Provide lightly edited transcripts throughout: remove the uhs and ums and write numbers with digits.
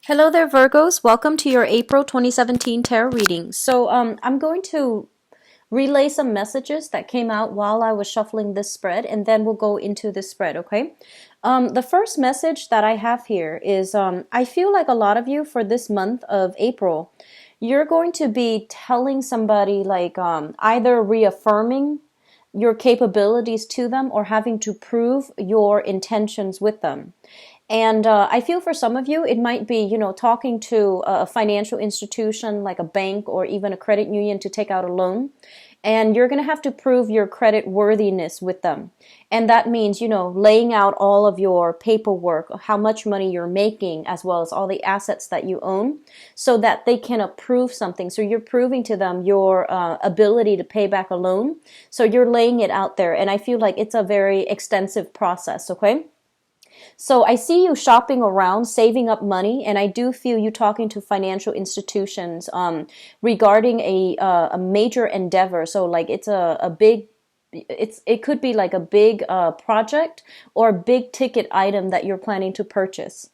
Hello there, Virgos. Welcome to your April 2017 tarot reading. I'm going to relay some messages that came out while I was shuffling this spread, and then we'll go into this spread, okay? The first message that I have here is I feel like a lot of you for this month of April, you're going to be telling somebody like either reaffirming your capabilities to them or having to prove your intentions with them. And I feel for some of you, it might be, talking to a financial institution like a bank or even a credit union to take out a loan. And you're going to have to prove your credit worthiness with them. And that means, laying out all of your paperwork, how much money you're making, as well as all the assets that you own, so that they can approve something. So you're proving to them your ability to pay back a loan. So you're laying it out there. And I feel like it's a very extensive process, okay? So I see you shopping around, saving up money, and I do feel you talking to financial institutions regarding a major endeavor. So like it's a big, it could be like a big project or a big ticket item that you're planning to purchase.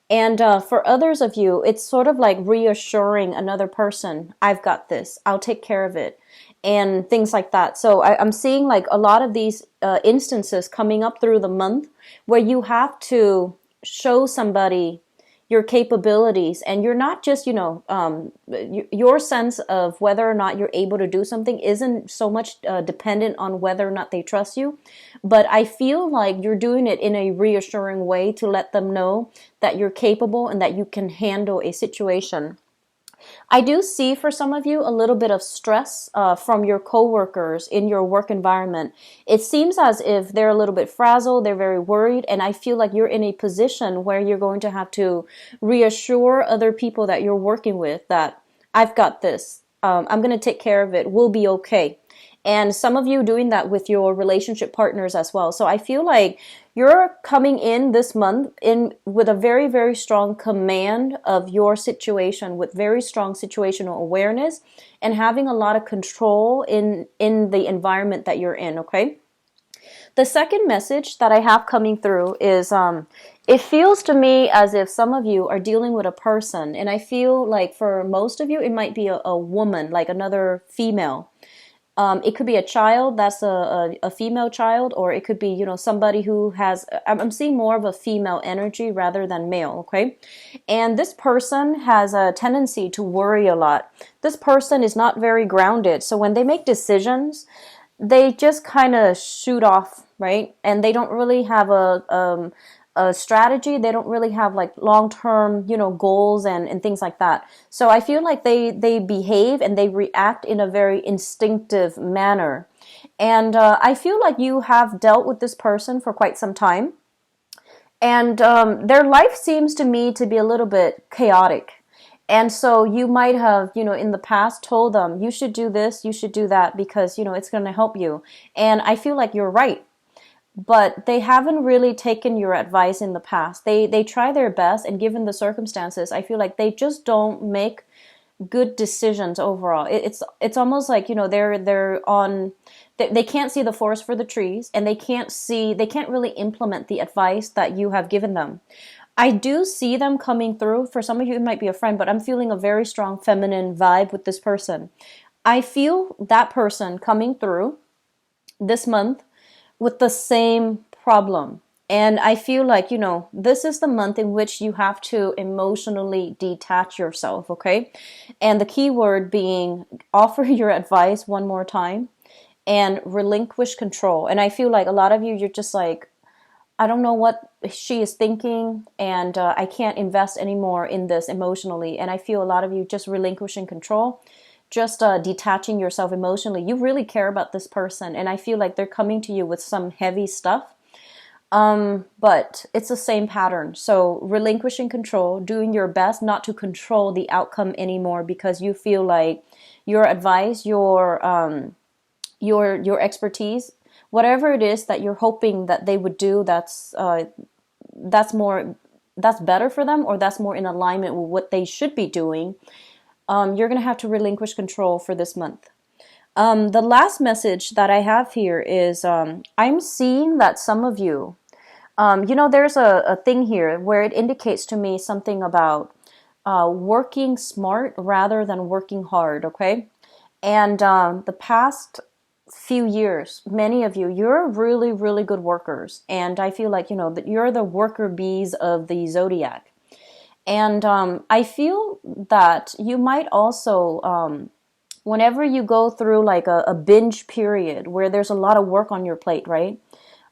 And for others of you, it's sort of like reassuring another person, I've got this, I'll take care of it, and things like that. So I'm seeing like a lot of these instances coming up through the month where you have to show somebody your capabilities, and you're not just, your sense of whether or not you're able to do something isn't so much dependent on whether or not they trust you, but I feel like you're doing it in a reassuring way to let them know that you're capable and that you can handle a situation. I do see for some of you a little bit of stress from your coworkers in your work environment. It seems as if they're a little bit frazzled, they're very worried, and I feel like you're in a position where you're going to have to reassure other people that you're working with that I've got this, I'm going to take care of it, we'll be okay. And some of you doing that with your relationship partners as well. So I feel like you're coming in this month in with a very, very strong command of your situation, with very strong situational awareness and having a lot of control in the environment that you're in, okay? The second message that I have coming through is it feels to me as if some of you are dealing with a person, and I feel like for most of you it might be a woman, like another female. It could be a child that's a female child, or it could be, somebody who has, I'm seeing more of a female energy rather than male, okay? And this person has a tendency to worry a lot. This person is not very grounded. So when they make decisions, they just kind of shoot off, right? And they don't really have a strategy. They don't really have like long-term, goals and things like that. So I feel like they behave and they react in a very instinctive manner. And I feel like you have dealt with this person for quite some time. And their life seems to me to be a little bit chaotic. And so you might have, in the past told them, you should do this, you should do that, because, it's going to help you. And I feel like you're right. But they haven't really taken your advice in the past. They try their best, and given the circumstances, I feel like they just don't make good decisions overall. It's almost like, they're on, they can't see the forest for the trees, and they can't really implement the advice that you have given them. I do see them coming through. For some of you, it might be a friend, but I'm feeling a very strong feminine vibe with this person. I feel that person coming through this month with the same problem. And I feel like, this is the month in which you have to emotionally detach yourself, okay? And the key word being offer your advice one more time and relinquish control. And I feel like a lot of you, you're just like, I don't know what she is thinking, and I can't invest anymore in this emotionally. And I feel a lot of you just relinquishing control, just detaching yourself emotionally. You really care about this person, and I feel like they're coming to you with some heavy stuff. But it's the same pattern. So relinquishing control, doing your best not to control the outcome anymore, because you feel like your advice, your expertise, whatever it is that you're hoping that they would do, that's better for them, or that's more in alignment with what they should be doing. You're going to have to relinquish control for this month. The last message that I have here is I'm seeing that some of you, there's a thing here where it indicates to me something about working smart rather than working hard, okay? And the past few years, many of you, you're really, really good workers. And I feel like, that you're the worker bees of the zodiac. And I feel that you might also, whenever you go through like a binge period where there's a lot of work on your plate, right?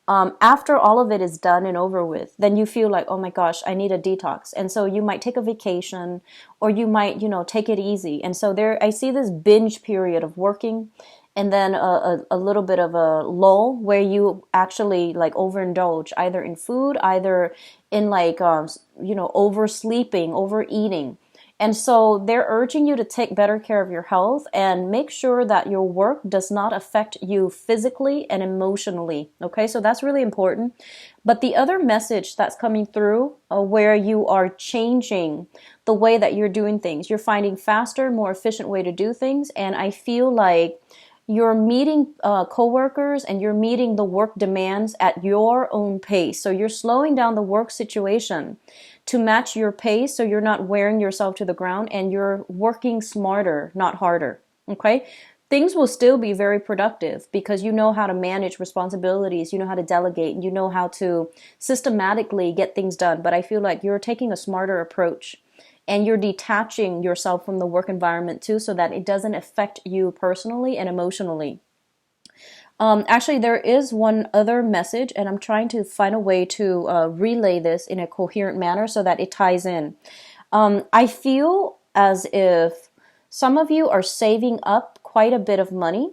After all of it is done and over with, then you feel like, oh my gosh, I need a detox. And so you might take a vacation, or you might, take it easy. And so I see this binge period of working, and then a little bit of a lull where you actually like overindulge either in food, either in like, oversleeping, overeating. And so they're urging you to take better care of your health and make sure that your work does not affect you physically and emotionally. Okay, so that's really important. But the other message that's coming through, where you are changing the way that you're doing things, you're finding faster, more efficient way to do things. And I feel like you're meeting coworkers and you're meeting the work demands at your own pace. So you're slowing down the work situation to match your pace, so you're not wearing yourself to the ground, and you're working smarter, not harder. Okay? Things will still be very productive because you know how to manage responsibilities, you know how to delegate, and you know how to systematically get things done. But I feel like you're taking a smarter approach, and you're detaching yourself from the work environment too, so that it doesn't affect you personally and emotionally. Actually, there is one other message, and I'm trying to find a way to relay this in a coherent manner so that it ties in. I feel as if some of you are saving up quite a bit of money.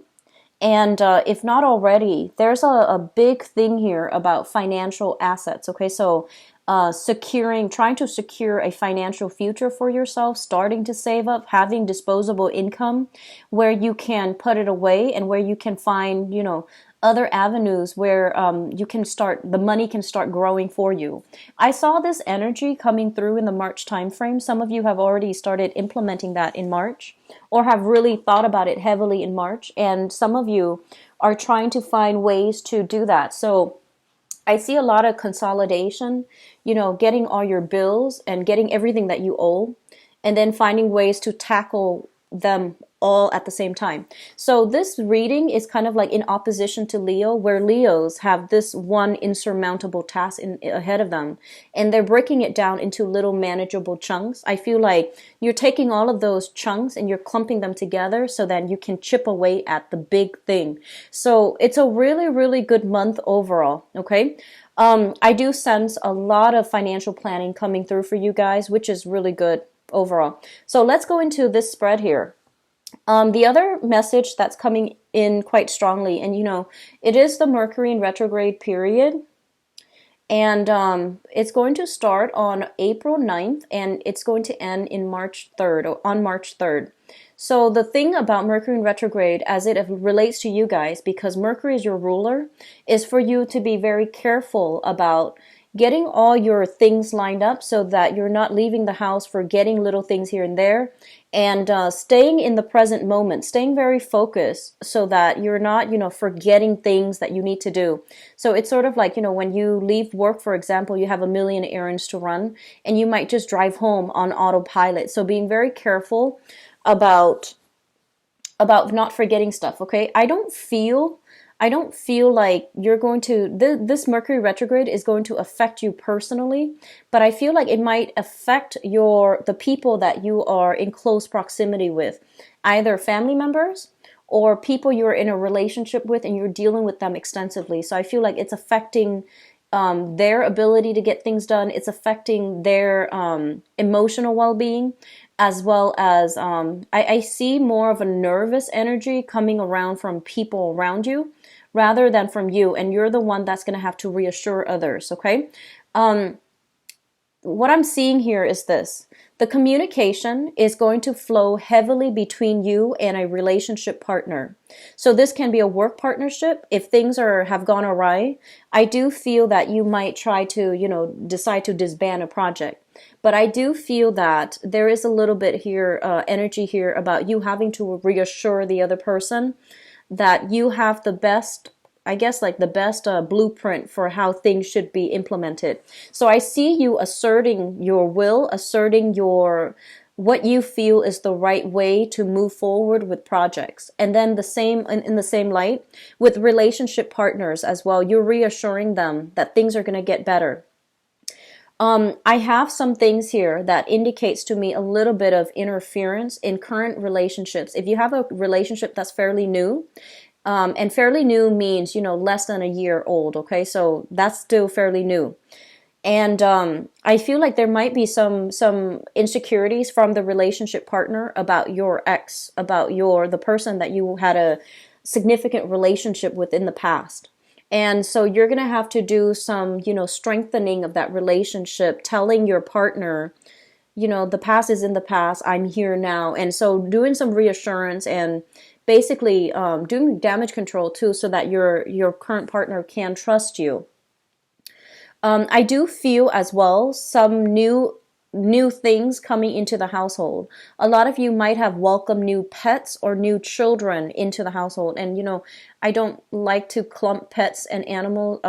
And if not already, there's a big thing here about financial assets. Okay, so trying to secure a financial future for yourself, starting to save up, having disposable income where you can put it away and where you can find, other avenues where the money can start growing for you. I saw this energy coming through in the March timeframe. Some of you have already started implementing that in March, or have really thought about it heavily in March, and some of you are trying to find ways to do that. So I see a lot of consolidation, getting all your bills and getting everything that you owe, and then finding ways to tackle them all at the same time. So this reading is kind of like in opposition to Leo, where Leos have this one insurmountable task ahead of them, and they're breaking it down into little manageable chunks. I feel like you're taking all of those chunks and you're clumping them together so that you can chip away at the big thing. So it's a really, really good month overall, okay? I do sense a lot of financial planning coming through for you guys, which is really good overall. So let's go into this spread here. The other message that's coming in quite strongly, and it is the Mercury in retrograde period, and it's going to start on April 9th, and it's going to end in March 3rd, or on March 3rd. So the thing about Mercury in retrograde, as it relates to you guys, because Mercury is your ruler, is for you to be very careful about getting all your things lined up so that you're not leaving the house forgetting little things here and there, and staying in the present moment, staying very focused so that you're not, forgetting things that you need to do. So it's sort of like, when you leave work, for example, you have a million errands to run and you might just drive home on autopilot. So being very careful about not forgetting stuff, okay? I don't feel like you're going to, this Mercury retrograde is going to affect you personally, but I feel like it might affect the people that you are in close proximity with, either family members or people you're in a relationship with and you're dealing with them extensively. So I feel like it's affecting their ability to get things done. It's affecting their emotional well-being, as well as I see more of a nervous energy coming around from people around you rather than from you, and you're the one that's going to have to reassure others, okay? What I'm seeing here is this. The communication is going to flow heavily between you and a relationship partner. So this can be a work partnership. If things have gone awry, I do feel that you might try to, decide to disband a project. But I do feel that there is a little bit here, energy here about you having to reassure the other person that you have the best I guess like the best blueprint for how things should be implemented. So I see you asserting your will, asserting your what you feel is the right way to move forward with projects. And then the same in the same light with relationship partners as well. You're reassuring them that things are going to get better. I have some things here that indicates to me a little bit of interference in current relationships. If you have a relationship that's fairly new, and fairly new means, less than a year old, okay? So that's still fairly new. And I feel like there might be some insecurities from the relationship partner about your ex, about the person that you had a significant relationship with in the past. And so you're going to have to do some, strengthening of that relationship, telling your partner, the past is in the past, I'm here now. And so doing some reassurance and basically doing damage control too, so that your current partner can trust you. I do feel as well some new things coming into the household. A lot of you might have welcomed new pets or new children into the household. And I don't like to clump pets and animal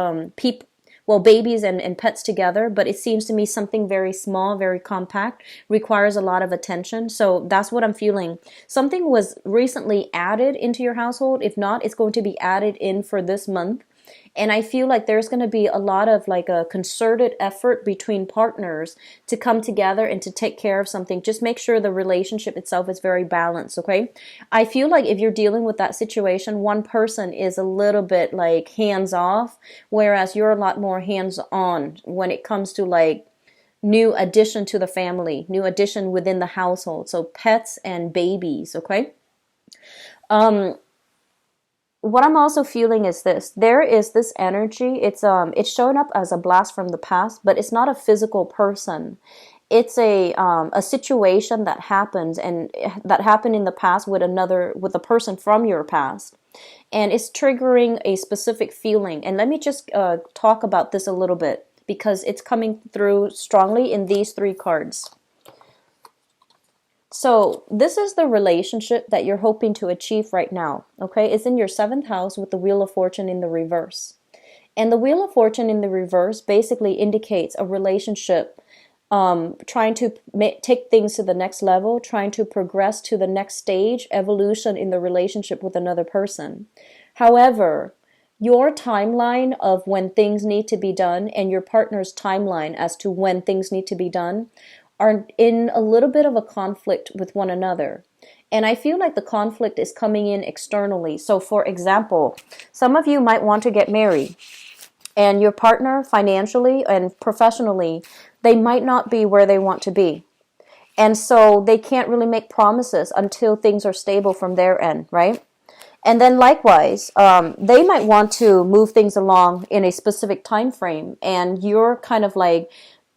babies and pets together, but it seems to me something very small, very compact, requires a lot of attention. So that's what I'm feeling. Something was recently added into your household. If not, it's going to be added in for this month. And I feel like there's going to be a lot of like a concerted effort between partners to come together and to take care of something. Just make sure the relationship itself is very balanced, okay? I feel like if you're dealing with that situation, one person is a little bit like hands off, whereas you're a lot more hands on when it comes to like new addition to the family, new addition within the household. So pets and babies, okay? What I'm also feeling is this. There is this energy. It's showing up as a blast from the past, but it's not a physical person. It's a situation that happens and that happened in the past with a person from your past. And it's triggering a specific feeling. And let me just talk about this a little bit because it's coming through strongly in these 3 cards. So this is the relationship that you're hoping to achieve right now, okay? It's in your 7th house with the Wheel of Fortune in the reverse. And the Wheel of Fortune in the reverse basically indicates a relationship trying to take things to the next level, trying to progress to the next stage, evolution in the relationship with another person. However, your timeline of when things need to be done and your partner's timeline as to when things need to be done are in a little bit of a conflict with one another. And I feel like the conflict is coming in externally. So for example, some of you might want to get married and your partner financially and professionally, they might not be where they want to be. And so they can't really make promises until things are stable from their end, right? And then likewise, they might want to move things along in a specific time frame and you're kind of like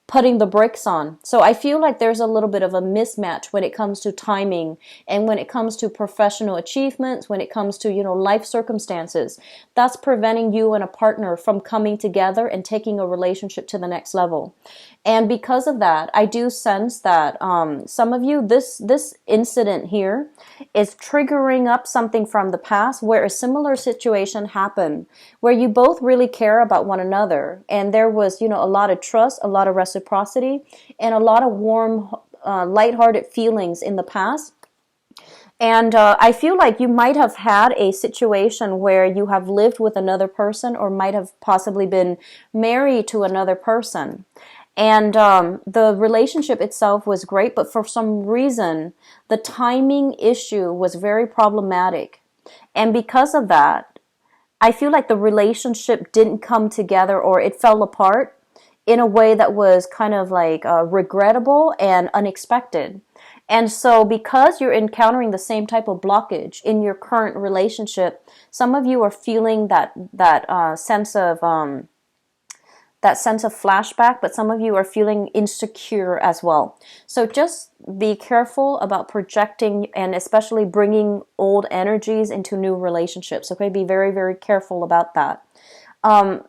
putting the brakes on. So I feel like there's a little bit of a mismatch when it comes to timing and when it comes to professional achievements, when it comes to, life circumstances. That's preventing you and a partner from coming together and taking a relationship to the next level. And because of that, I do sense that some of you, this incident here is triggering up something from the past where a similar situation happened, where you both really care about one another. And there was, a lot of trust, a lot of reciprocity, and a lot of warm, lighthearted feelings in the past. And I feel like you might have had a situation where you have lived with another person or might have possibly been married to another person. And the relationship itself was great, but for some reason, the timing issue was very problematic. And because of that, I feel like the relationship didn't come together or it fell apart in a way that was kind of like regrettable and unexpected. And so because you're encountering the same type of blockage in your current relationship, some of you are feeling that sense of flashback, but some of you are feeling insecure as well. So just be careful about projecting and especially bringing old energies into new relationships, okay? Be very, very careful about that.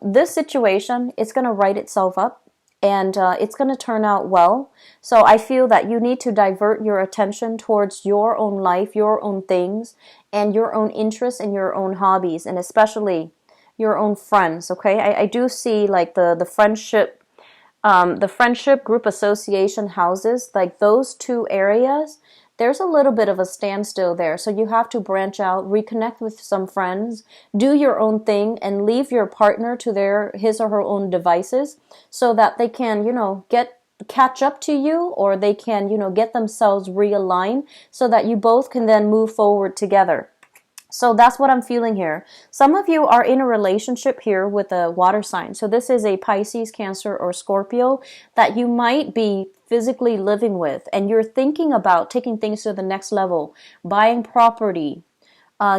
This situation is going to right itself up and it's going to turn out well. So I feel that you need to divert your attention towards your own life, your own things, and your own interests and your own hobbies, and especially your own friends, okay? I do see like the friendship group association houses, like those two areas, there's a little bit of a standstill there. So you have to branch out, reconnect with some friends, do your own thing, and leave your partner to his or her own devices so that they can, catch up to you, or they can, get themselves realigned so that you both can then move forward together. So that's what I'm feeling here. Some of you are in a relationship here with a water sign. So this is a Pisces, Cancer, or Scorpio that you might be physically living with. And you're thinking about taking things to the next level, buying property,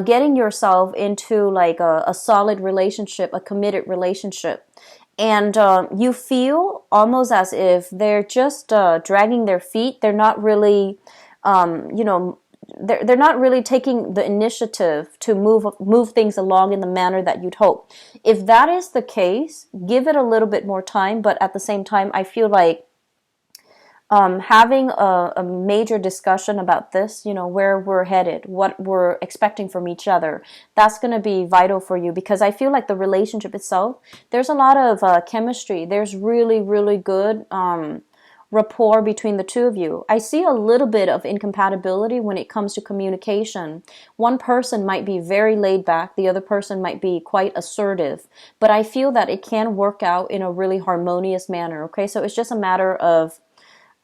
getting yourself into like a solid relationship, a committed relationship. And you feel almost as if they're just dragging their feet. They're not really, you know, they're not really taking the initiative to move things along in the manner that you'd hope. If that is the case, give it a little bit more time. But at the same time, I feel like having a major discussion about this, where we're headed, what we're expecting from each other, that's going to be vital for you, because I feel like the relationship itself, there's a lot of chemistry. There's really, really good rapport between the two of you. I see a little bit of incompatibility when it comes to communication. One person might be very laid back, the other person might be quite assertive, but I feel that it can work out in a really harmonious manner, okay? So it's just a matter of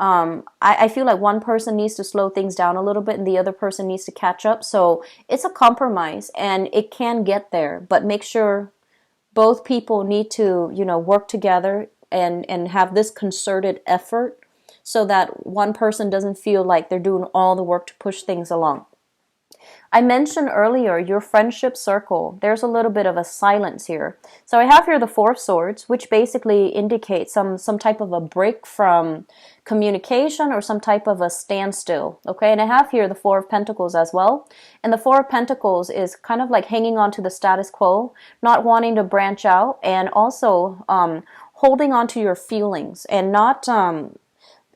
I feel like one person needs to slow things down a little bit and the other person needs to catch up. So it's a compromise and it can get there, but make sure both people need to, work together and have this concerted effort so that one person doesn't feel like they're doing all the work to push things along. I mentioned earlier your friendship circle. There's a little bit of a silence here. So I have here the Four of Swords, which basically indicates some type of a break from communication or some type of a standstill. Okay, and I have here the Four of Pentacles as well. And the Four of Pentacles is kind of like hanging on to the status quo, not wanting to branch out, and also holding on to your feelings and not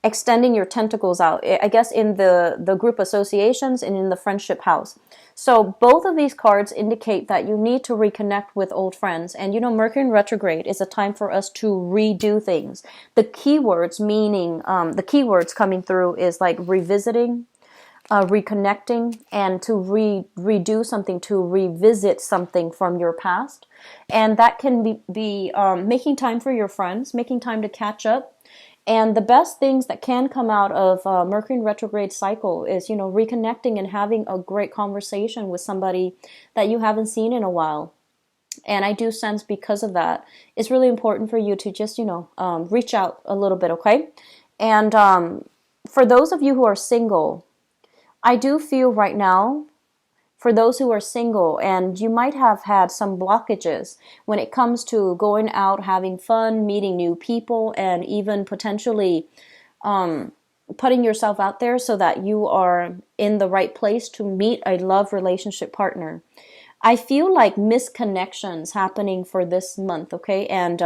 extending your tentacles out, I guess, in the group associations and in the friendship house. So both of these cards indicate that you need to reconnect with old friends. And Mercury retrograde is a time for us to redo things. The keywords the keywords coming through is like revisiting, reconnecting, and to redo something, to revisit something from your past. And that can be making time for your friends, making time to catch up. And the best things that can come out of Mercury retrograde cycle is, reconnecting and having a great conversation with somebody that you haven't seen in a while. And I do sense because of that, it's really important for you to just, reach out a little bit, okay? And for those of you who are single, I do feel right now, for those who are single, and you might have had some blockages when it comes to going out, having fun, meeting new people, and even potentially putting yourself out there so that you are in the right place to meet a love relationship partner. I feel like misconnections happening for this month, okay? And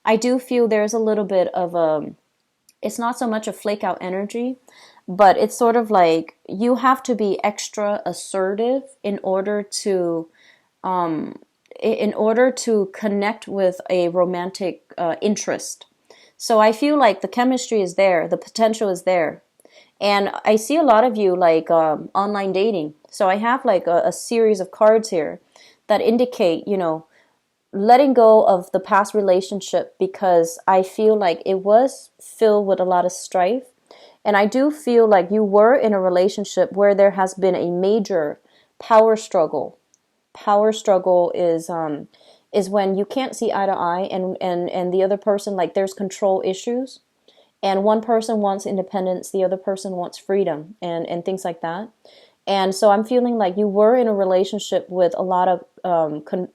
I do feel there's a little bit of it's not so much a flake out energy, but it's sort of like you have to be extra assertive in order to connect with a romantic interest. So I feel like the chemistry is there, the potential is there. And I see a lot of you like online dating. So I have like a series of cards here that indicate, letting go of the past relationship, because I feel like it was filled with a lot of strife. And I do feel like you were in a relationship where there has been a major power struggle. Power struggle is when you can't see eye to eye and the other person, like there's control issues. And one person wants independence, the other person wants freedom and things like that. And so I'm feeling like you were in a relationship with a lot of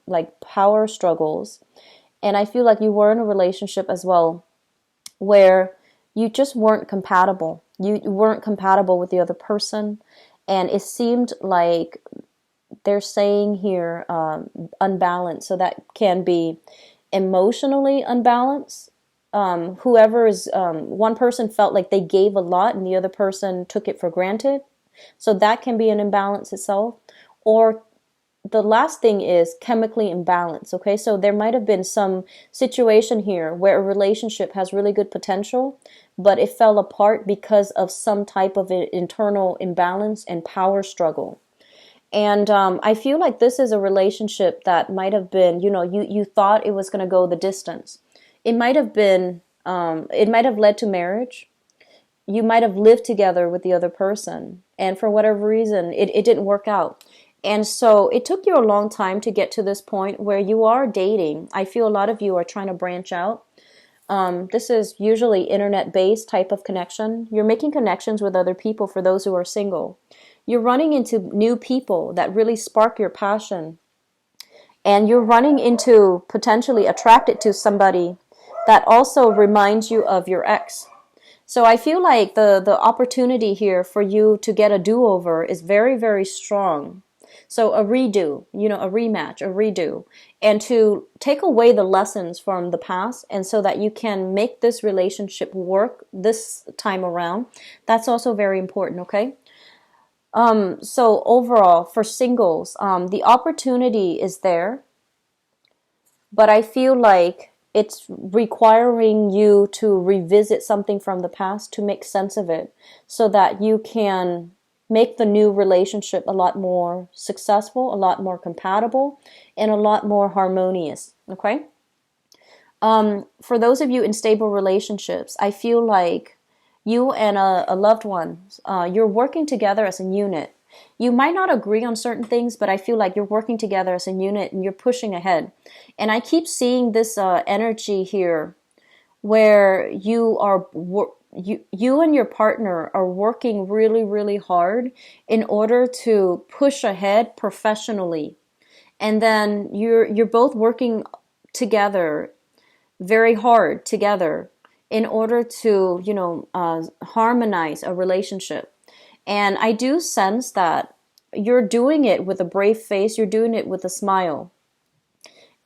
like power struggles. And I feel like you were in a relationship as well where you just weren't compatible. You weren't compatible with the other person. And it seemed like they're saying here unbalanced. So that can be emotionally unbalanced. Whoever is, one person felt like they gave a lot and the other person took it for granted. So that can be an imbalance itself. Or the last thing is chemically imbalanced. Okay, so there might have been some situation here where a relationship has really good potential, but it fell apart because of some type of internal imbalance and power struggle. And I feel like this is a relationship that might have been, you thought it was going to go the distance. It might have been, it might have led to marriage. You might have lived together with the other person. And for whatever reason, it didn't work out. And so it took you a long time to get to this point where you are dating. I feel a lot of you are trying to branch out. This is usually internet-based type of connection. You're making connections with other people for those who are single. You're running into new people that really spark your passion. And you're running into potentially attracted to somebody that also reminds you of your ex. So I feel like the opportunity here for you to get a do-over is very, very strong. So a redo, a rematch, a redo, and to take away the lessons from the past, and so that you can make this relationship work this time around. That's also very important, okay? So overall, for singles, the opportunity is there, but I feel like it's requiring you to revisit something from the past to make sense of it, so that you can make the new relationship a lot more successful, a lot more compatible, and a lot more harmonious, okay? For those of you in stable relationships, I feel like you and a loved one, you're working together as a unit. You might not agree on certain things, but I feel like you're working together as a unit and you're pushing ahead. And I keep seeing this energy here where you and your partner are working really, really hard in order to push ahead professionally. And then you're both working together very hard together in order to, harmonize a relationship. And I do sense that you're doing it with a brave face, you're doing it with a smile.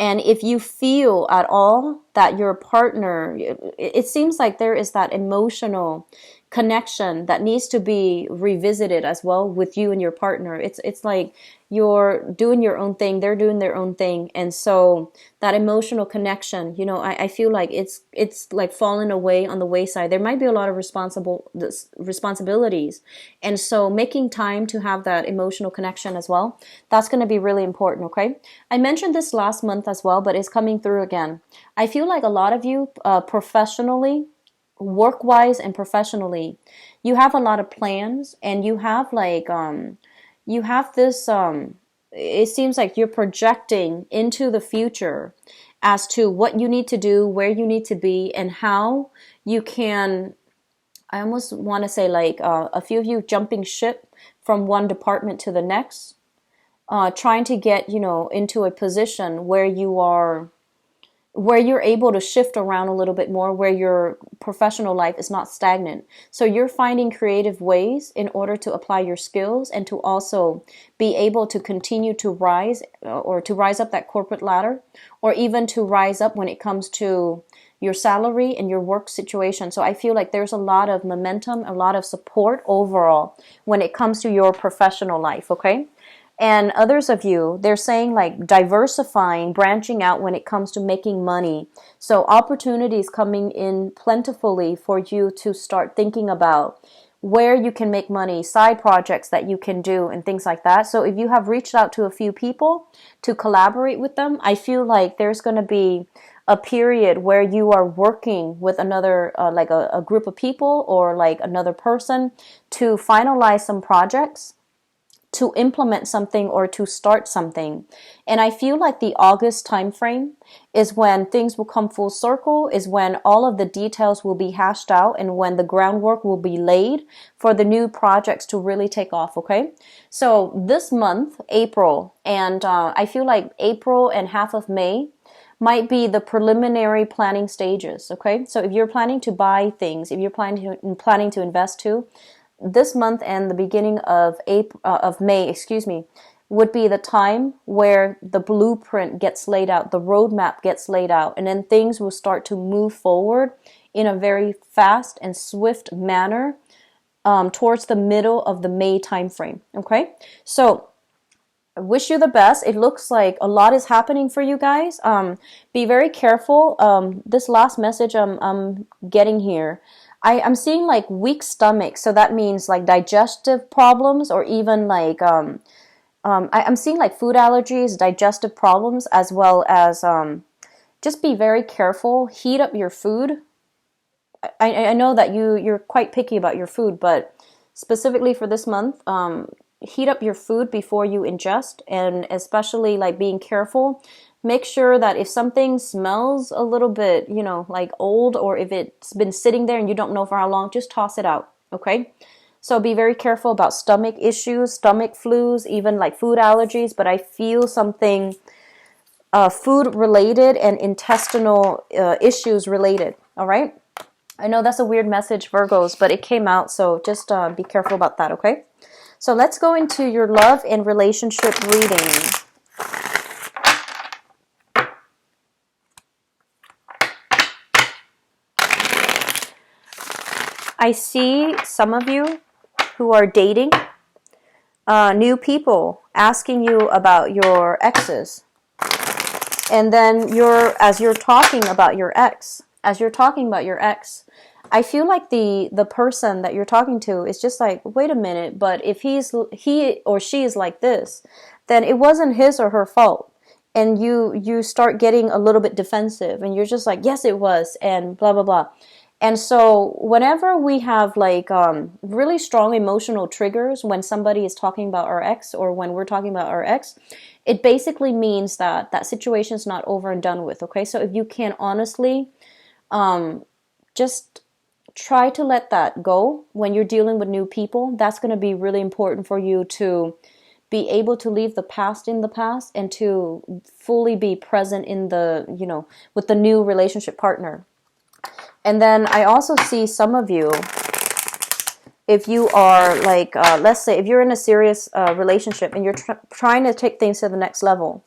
And if you feel at all that your partner, it seems like there is that emotional connection that needs to be revisited as well with you and your partner. It's like you're doing your own thing, they're doing their own thing. And so that emotional connection, I feel like it's like falling away on the wayside. There might be a lot of responsibilities. And so making time to have that emotional connection as well, that's going to be really important, okay? I mentioned this last month as well, but it's coming through again. I feel like a lot of you professionally, work-wise and professionally, you have a lot of plans, and you have you have this, it seems like you're projecting into the future as to what you need to do, where you need to be, and how you can, I almost want to say a few of you jumping ship from one department to the next, trying to get, into a position where you're able to shift around a little bit more, where your professional life is not stagnant. So you're finding creative ways in order to apply your skills and to also be able to continue to rise, or to rise up that corporate ladder, or even to rise up when it comes to your salary and your work situation. So I feel like there's a lot of momentum, a lot of support overall when it comes to your professional life, okay? And others of you, they're saying diversifying, branching out when it comes to making money. So opportunities coming in plentifully for you to start thinking about where you can make money, side projects that you can do, and things like that. So if you have reached out to a few people to collaborate with them, I feel like there's going to be a period where you are working with another, a group of people, or another person, to finalize some projects, to implement something, or to start something. And I feel like the August timeframe is when things will come full circle, is when all of the details will be hashed out, and when the groundwork will be laid for the new projects to really take off, okay? So this month, April, and I feel like April and half of May might be the preliminary planning stages, okay? So if you're planning to buy things, if you're planning to invest too, this month and the beginning of May, would be the time where the blueprint gets laid out, the roadmap gets laid out, and then things will start to move forward in a very fast and swift manner towards the middle of the May timeframe. Okay, so I wish you the best. It looks like a lot is happening for you guys. Be very careful. This last message I'm getting here, I'm seeing like weak stomach. So that means like digestive problems, or even like I'm seeing like food allergies, digestive problems, as well as just be very careful. Heat up your food. I know that you're quite picky about your food, but specifically for this month, heat up your food before you ingest, and especially like being careful. Make sure that if something smells a little bit, like old, or if it's been sitting there and you don't know for how long, just toss it out, okay? So be very careful about stomach issues, stomach flus, even like food allergies, but I feel something food related and intestinal issues related, all right? I know that's a weird message, Virgos, but it came out, so just be careful about that, okay? So let's go into your love and relationship reading. I see some of you who are dating new people asking you about your exes. And then as you're talking about your ex, I feel like the person that you're talking to is just like, wait a minute, but if he or she is like this, then it wasn't his or her fault. And you start getting a little bit defensive, and you're just like, yes, it was, and blah blah blah. And so whenever we have like really strong emotional triggers when somebody is talking about our ex, or when we're talking about our ex, it basically means that that situation is not over and done with, okay? So if you can honestly just try to let that go when you're dealing with new people, that's going to be really important for you to be able to leave the past in the past and to fully be present in with the new relationship partner. And then I also see some of you, if you are like, let's say if you're in a serious relationship and you're trying to take things to the next level,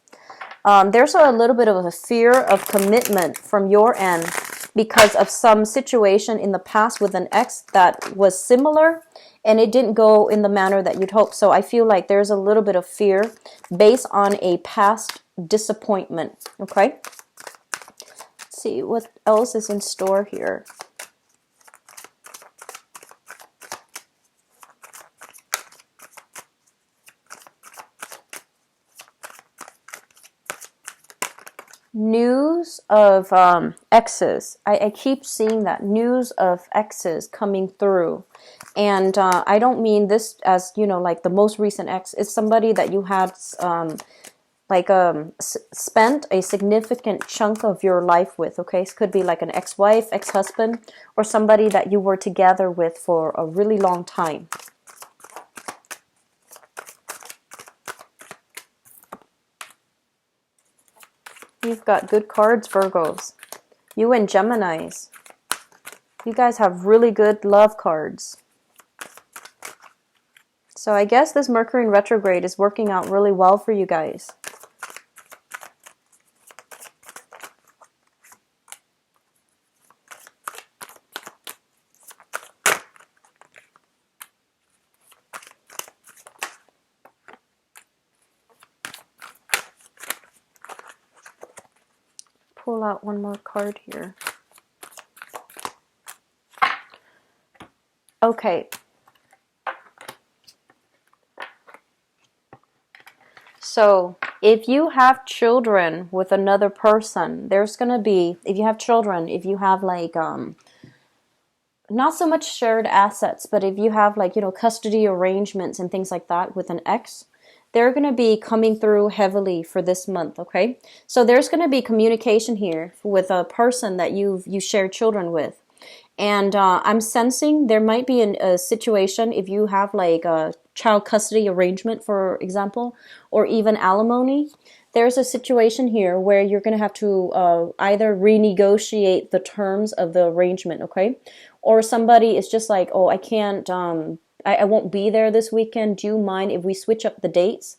there's a little bit of a fear of commitment from your end because of some situation in the past with an ex that was similar and it didn't go in the manner that you'd hope. So I feel like there's a little bit of fear based on a past disappointment, okay? Let's see what else is in store here. News of exes. I keep seeing that news of exes coming through. And I don't mean this as, like the most recent ex. It's somebody that you had spent a significant chunk of your life with, okay? It could be like an ex-wife, ex-husband, or somebody that you were together with for a really long time. You've got good cards, Virgos. You and Geminis. You guys have really good love cards. So I guess this Mercury Retrograde is working out really well for you guys. Pull out one more card here. Okay. So if you have children with another person, there's going to be, if you have children, if you have like, not so much shared assets, but if you have like, custody arrangements and things like that with an ex, they're going to be coming through heavily for this month, okay? So there's going to be communication here with a person that you share children with. And I'm sensing there might be a situation if you have like a child custody arrangement, for example, or even alimony. There's a situation here where you're going to have to either renegotiate the terms of the arrangement, okay? Or somebody is just like, oh, I can't, I won't be there this weekend. Do you mind if we switch up the dates?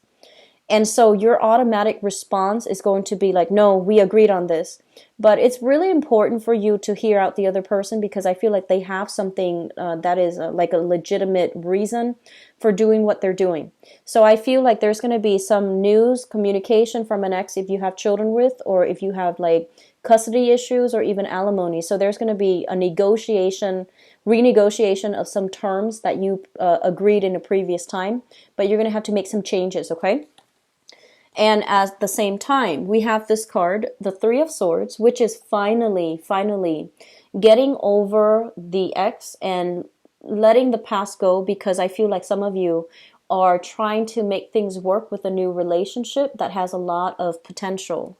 And so your automatic response is going to be like, no, we agreed on this. But it's really important for you to hear out the other person, because I feel like they have something that is like a legitimate reason for doing what they're doing. So I feel like there's going to be some news, communication from an ex if you have children with, or if you have like custody issues or even alimony. So there's going to be a renegotiation of some terms that you agreed in a previous time, but you're going to have to make some changes, okay? And at the same time, we have this card, the Three of Swords, which is finally getting over the ex and letting the past go, because I feel like some of you are trying to make things work with a new relationship that has a lot of potential.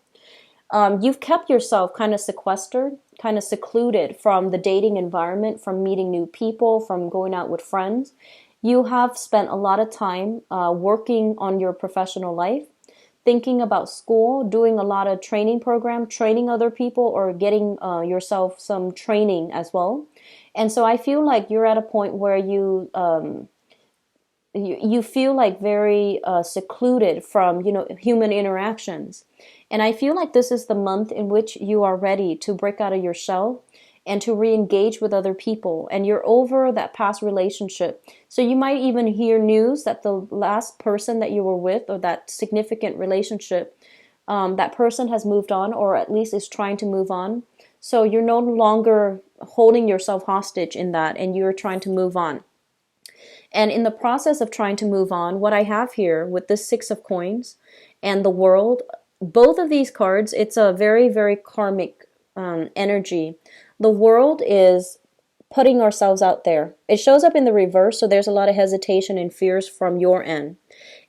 You've kept yourself kind of sequestered, kind of secluded from the dating environment, from meeting new people, from going out with friends. You have spent a lot of time working on your professional life, thinking about school, doing a lot of training program, training other people, or getting yourself some training as well. And so I feel like you're at a point where you feel like very secluded from, human interactions. And I feel like this is the month in which you are ready to break out of your shell and to re-engage with other people. And you're over that past relationship. So you might even hear news that the last person that you were with, or that significant relationship, that person has moved on, or at least is trying to move on. So you're no longer holding yourself hostage in that, and you're trying to move on. And in the process of trying to move on, what I have here with this Six of Coins and the World, both of these cards, it's a very, very karmic energy. The World is putting ourselves out there. It shows up in the reverse, so there's a lot of hesitation and fears from your end.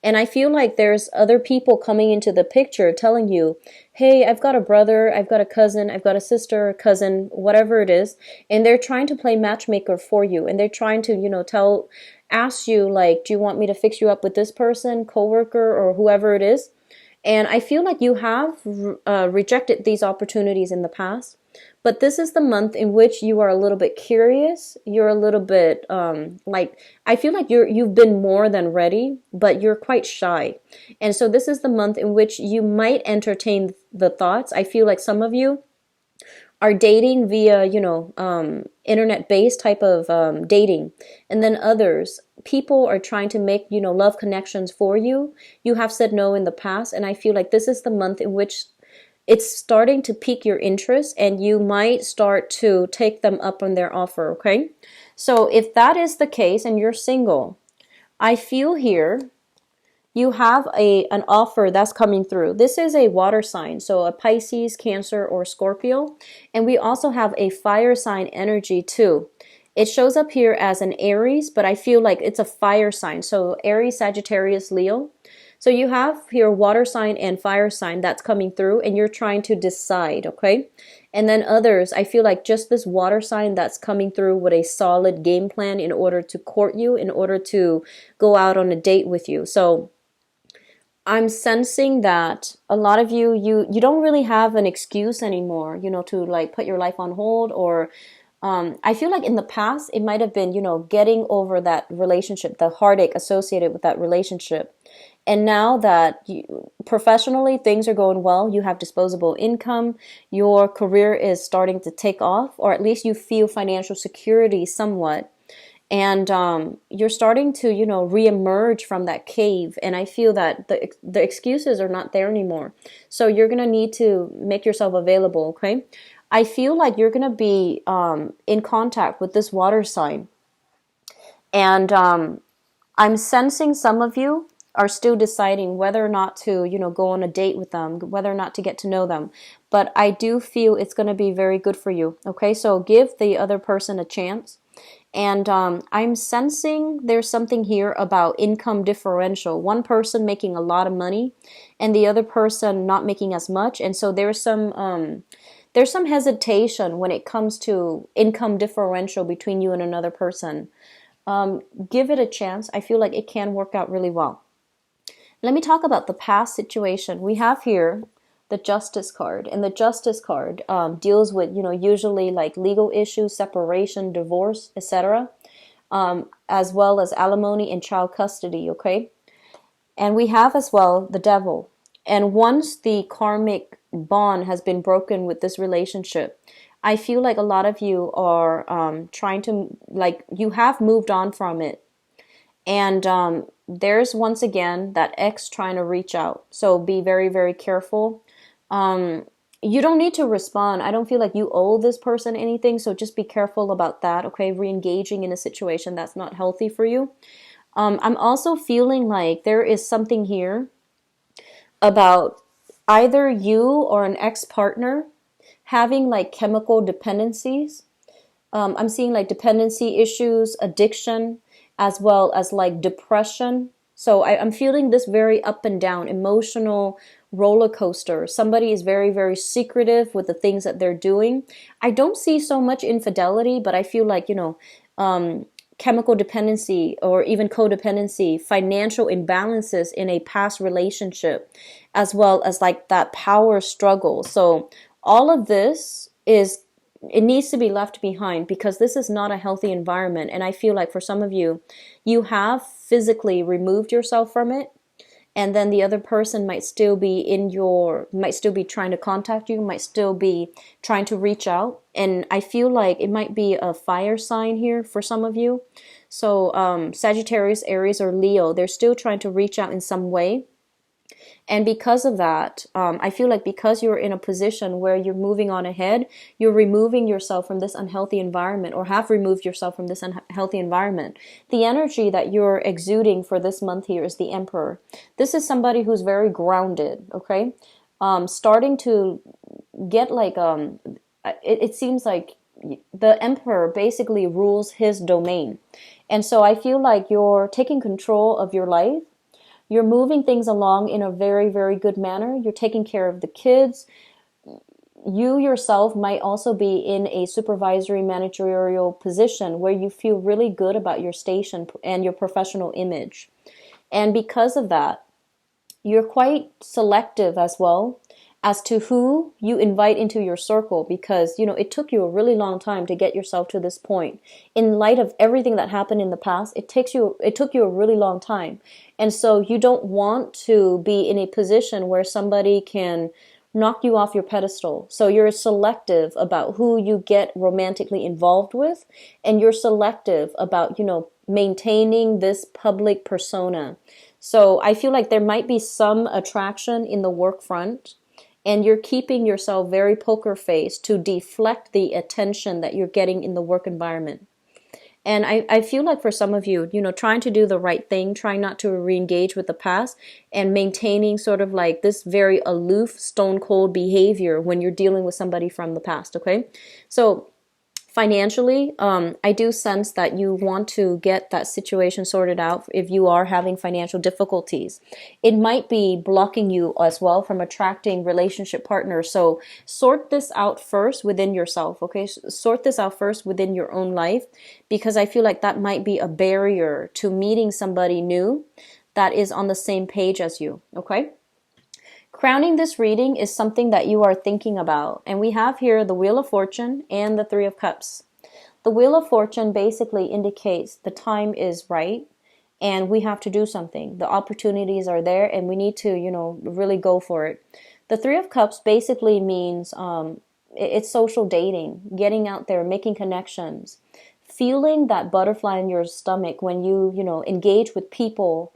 And I feel like there's other people coming into the picture telling you, hey, I've got a brother, I've got a cousin, I've got a sister, cousin, whatever it is. And they're trying to play matchmaker for you. And they're trying to, ask you, like, do you want me to fix you up with this person, coworker, or whoever it is? And I feel like you have rejected these opportunities in the past. But this is the month in which you are a little bit curious. You're a little bit I feel like you've been more than ready, but you're quite shy. And so this is the month in which you might entertain the thoughts. I feel like some of you are dating via, internet-based type of dating. And then others, people are trying to make, love connections for you. You have said no in the past. And I feel like this is the month in which it's starting to pique your interest, and you might start to take them up on their offer, okay? So if that is the case and you're single, I feel here you have an offer that's coming through. This is a water sign, so a Pisces, Cancer, or Scorpio. And we also have a fire sign energy too. It shows up here as an Aries, but I feel like it's a fire sign. So Aries, Sagittarius, Leo. So you have here water sign and fire sign that's coming through, and you're trying to decide, okay? And then others, I feel like just this water sign that's coming through with a solid game plan in order to court you, in order to go out on a date with you. So I'm sensing that a lot of you don't really have an excuse anymore, to like put your life on hold, or I feel like in the past it might have been, getting over that relationship, the heartache associated with that relationship. And now that professionally things are going well, you have disposable income, your career is starting to take off, or at least you feel financial security somewhat. And you're starting to, reemerge from that cave. And I feel that the excuses are not there anymore. So you're going to need to make yourself available, okay? I feel like you're going to be in contact with this water sign. And I'm sensing some of you are still deciding whether or not to, go on a date with them, whether or not to get to know them. But I do feel it's going to be very good for you, okay? So give the other person a chance. And I'm sensing there's something here about income differential. One person making a lot of money and the other person not making as much. And so there's some hesitation when it comes to income differential between you and another person. Give it a chance. I feel like it can work out really well. Let me talk about the past situation. We have here the Justice card, and the Justice card deals with, usually like legal issues, separation, divorce, etc., as well as alimony and child custody, okay? And we have as well the devil. And once the karmic bond has been broken with this relationship, I feel like a lot of you are trying to, like, you have moved on from it. And there's once again that ex trying to reach out. So be very, very careful. You don't need to respond. I don't feel like you owe this person anything. So just be careful about that, okay? Re-engaging in a situation that's not healthy for you. I'm also feeling like there is something here about either you or an ex-partner having like chemical dependencies. I'm seeing like dependency issues, addiction, as well as like depression. So I'm feeling this very up and down emotional roller coaster. Somebody is very, very secretive with the things that they're doing. I don't see so much infidelity, but I feel like, chemical dependency or even codependency, financial imbalances in a past relationship, as well as like that power struggle. So all of this it needs to be left behind because this is not a healthy environment. And I feel like for some of you, you have physically removed yourself from it. And then the other person might still be might still be trying to contact you, might still be trying to reach out. And I feel like it might be a fire sign here for some of you. So Sagittarius, Aries, or Leo, they're still trying to reach out in some way. And because of that, I feel like because you're in a position where you're moving on ahead, you're removing yourself from this unhealthy environment or have removed yourself from this unhealthy environment. The energy that you're exuding for this month here is the Emperor. This is somebody who's very grounded, okay? Starting to get like, it seems like the Emperor basically rules his domain. And so I feel like you're taking control of your life. You're moving things along in a very, very good manner. You're taking care of the kids. You yourself might also be in a supervisory managerial position where you feel really good about your station and your professional image. And because of that, you're quite selective as well as to who you invite into your circle because, it took you a really long time to get yourself to this point. In light of everything that happened in the past, it took you a really long time. And so you don't want to be in a position where somebody can knock you off your pedestal. So you're selective about who you get romantically involved with, and you're selective about, maintaining this public persona. So I feel like there might be some attraction in the work front, and you're keeping yourself very poker face to deflect the attention that you're getting in the work environment. And I feel like for some of you, trying to do the right thing, trying not to re-engage with the past and maintaining sort of like this very aloof, stone cold behavior when you're dealing with somebody from the past, okay? So financially, I do sense that you want to get that situation sorted out if you are having financial difficulties. It might be blocking you as well from attracting relationship partners. So sort this out first within yourself, okay? Sort this out first within your own life because I feel like that might be a barrier to meeting somebody new that is on the same page as you, okay? Crowning this reading is something that you are thinking about. And we have here the Wheel of Fortune and the Three of Cups. The Wheel of Fortune basically indicates the time is right and we have to do something. The opportunities are there and we need to, really go for it. The Three of Cups basically means it's social dating, getting out there, making connections, feeling that butterfly in your stomach when you, engage with people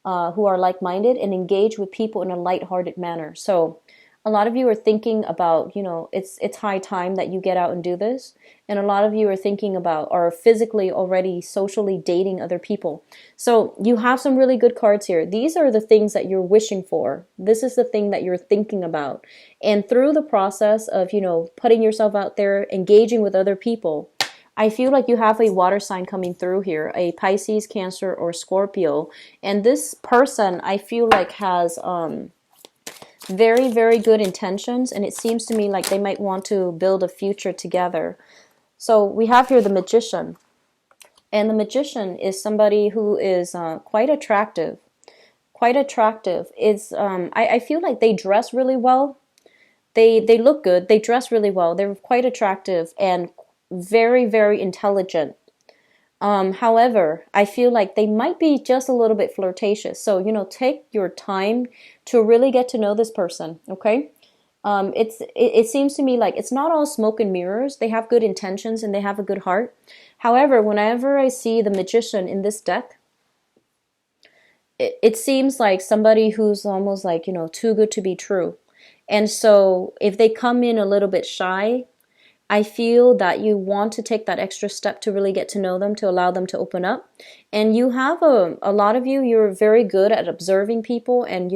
who are like-minded and engage with people in a light-hearted manner. So a lot of you are thinking about, it's high time that you get out and do this. And a lot of you are thinking about or physically already socially dating other people. So you have some really good cards here. These are the things that you're wishing for. This is the thing that you're thinking about. And through the process of, putting yourself out there, engaging with other people, I feel like you have a water sign coming through here, a Pisces, Cancer, or Scorpio. And this person, I feel like has very, very good intentions. And it seems to me like they might want to build a future together. So we have here the Magician. And the Magician is somebody who is quite attractive. Quite attractive. I feel like they dress really well. They look good. They dress really well. They're quite attractive and very, very intelligent. However, I feel like they might be just a little bit flirtatious. So, take your time to really get to know this person, okay? It seems to me like it's not all smoke and mirrors. They have good intentions and they have a good heart. However, whenever I see the magician in this deck, it seems like somebody who's almost like, too good to be true. And so if they come in a little bit shy, I feel that you want to take that extra step to really get to know them, to allow them to open up. And you have a lot of you, you're very good at observing people and,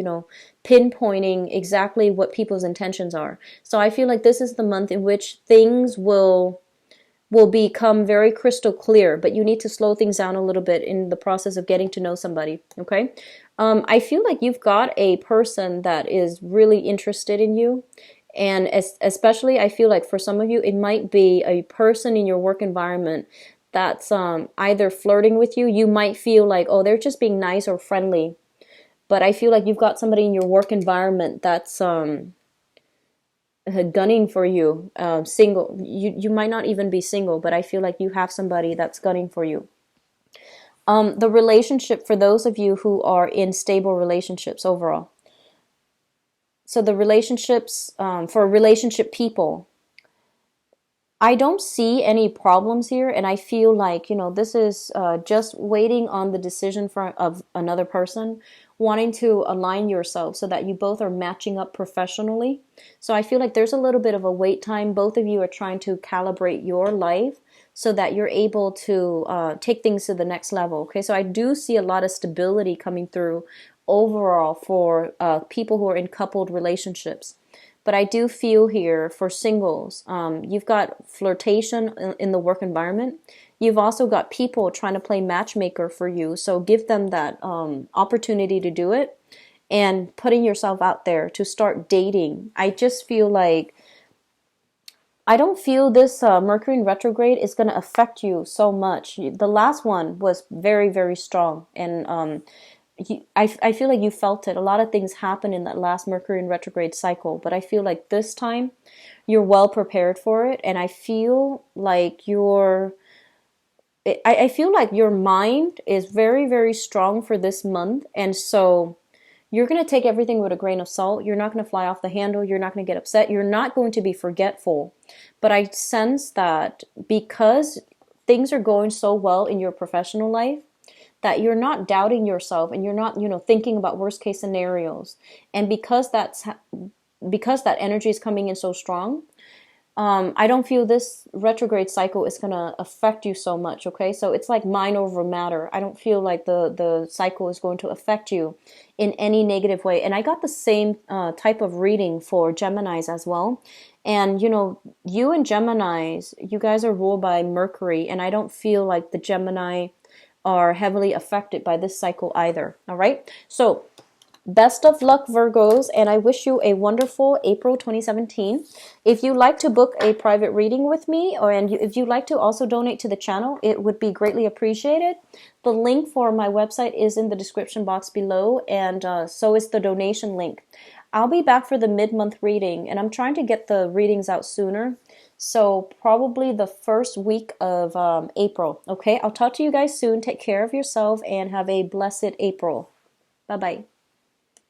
pinpointing exactly what people's intentions are. So I feel like this is the month in which things will become very crystal clear, but you need to slow things down a little bit in the process of getting to know somebody, okay? I feel like you've got a person that is really interested in you. And especially, I feel like for some of you, it might be a person in your work environment that's either flirting with you. You might feel like, oh, they're just being nice or friendly. But I feel like you've got somebody in your work environment that's gunning for you, single. You might not even be single, but I feel like you have somebody that's gunning for you. The relationship, for those of you who are in stable relationships overall. So the relationships, for relationship people, I don't see any problems here, and I feel like, this is just waiting on the decision of another person, wanting to align yourself so that you both are matching up professionally. So I feel like there's a little bit of a wait time. Both of you are trying to calibrate your life so that you're able to take things to the next level. Okay, so I do see a lot of stability coming through overall for people who are in coupled relationships. But I do feel here for singles, you've got flirtation in the work environment. You've also got people trying to play matchmaker for you. So give them that opportunity to do it and putting yourself out there to start dating. I just feel like I don't feel this Mercury in retrograde is going to affect you so much. The last one was very, very strong. And I feel like you felt it. A lot of things happened in that last Mercury in retrograde cycle. But I feel like this time you're well prepared for it. And I feel like I feel like your mind is very, very strong for this month. And so you're going to take everything with a grain of salt. You're not going to fly off the handle. You're not going to get upset. You're not going to be forgetful. But I sense that because things are going so well in your professional life, that you're not doubting yourself and you're not, thinking about worst case scenarios. And because that energy is coming in so strong, I don't feel this retrograde cycle is going to affect you so much, okay? So it's like mind over matter. I don't feel like the cycle is going to affect you in any negative way. And I got the same type of reading for Geminis as well. And, you and Geminis, you guys are ruled by Mercury, and I don't feel like the Gemini are heavily affected by this cycle either, all right? So best of luck, Virgos, and I wish you a wonderful April 2017. If you'd like to book a private reading with me, if you'd like to also donate to the channel, it would be greatly appreciated. The link for my website is in the description box below, and so is the donation link. I'll be back for the mid-month reading, and I'm trying to get the readings out sooner. So probably the first week of April. Okay, I'll talk to you guys soon. Take care of yourself and have a blessed April. Bye-bye.